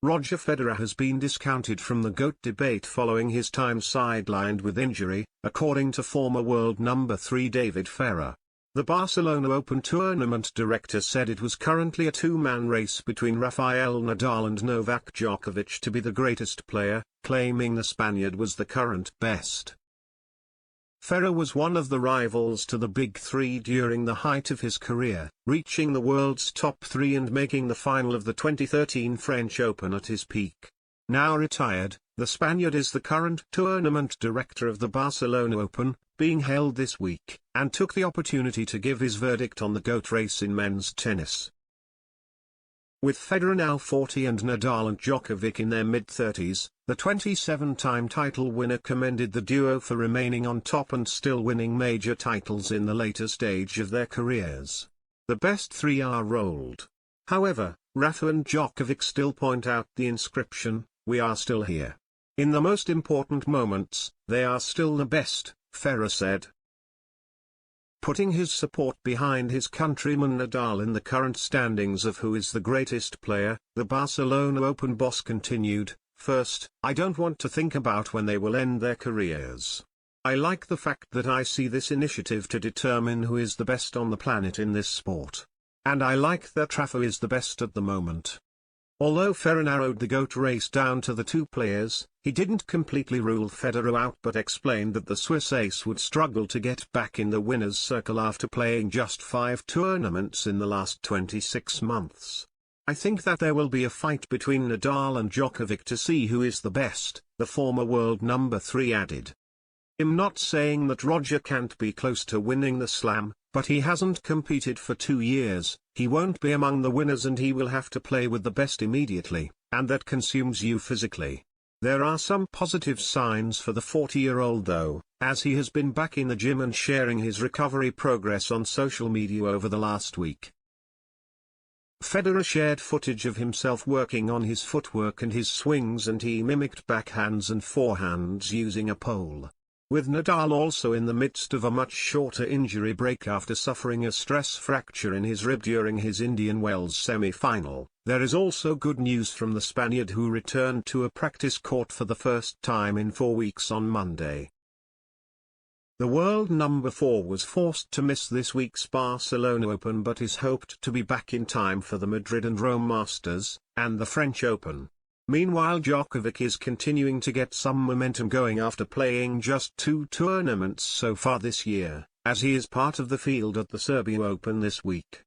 Roger Federer has been discounted from the GOAT debate following his time sidelined with injury, according to former world number 3 David Ferrer. The Barcelona Open tournament director said it was currently a two-man race between Rafael Nadal and Novak Djokovic to be the greatest player, claiming the Spaniard was the current best. Federer was one of the rivals to the Big Three during the height of his career, reaching the world's top three and making the final of the 2013 French Open at his peak. Now retired, the Spaniard is the current tournament director of the Barcelona Open, being held this week, and took the opportunity to give his verdict on the GOAT race in men's tennis. With Federer now 40 and Nadal and Djokovic in their mid-30s, the 27-time title winner commended the duo for remaining on top and still winning major titles in the later stage of their careers. The best three are rolled. However, Rafa and Djokovic still point out the inscription, "We are still here." In the most important moments, they are still the best, Federer said. Putting his support behind his countryman Nadal in the current standings of who is the greatest player, the Barcelona Open boss continued, "First, I don't want to think about when they will end their careers. I like the fact that I see this initiative to determine who is the best on the planet in this sport. And I like that Rafa is the best at the moment." Although Federer narrowed the GOAT race down to the two players, he didn't completely rule Federer out but explained that the Swiss ace would struggle to get back in the winner's circle after playing just 5 tournaments in the last 26 months. "I think that there will be a fight between Nadal and Djokovic to see who is the best," the former world number 3 added. "I'm not saying that Roger can't be close to winning the Slam, but he hasn't competed for 2 years, he won't be among the winners and he will have to play with the best immediately, and that consumes you physically." There are some positive signs for the 40-year-old though, as he has been back in the gym and sharing his recovery progress on social media over the last week. Federer shared footage of himself working on his footwork and his swings, and he mimicked backhands and forehands using a pole. With Nadal also in the midst of a much shorter injury break after suffering a stress fracture in his rib during his Indian Wells semi-final, there is also good news from the Spaniard who returned to a practice court for the first time in 4 weeks on Monday. The world number 4 was forced to miss this week's Barcelona Open but is hoped to be back in time for the Madrid and Rome Masters, and the French Open. Meanwhile, Djokovic is continuing to get some momentum going after playing just 2 tournaments so far this year, as he is part of the field at the Serbia Open this week.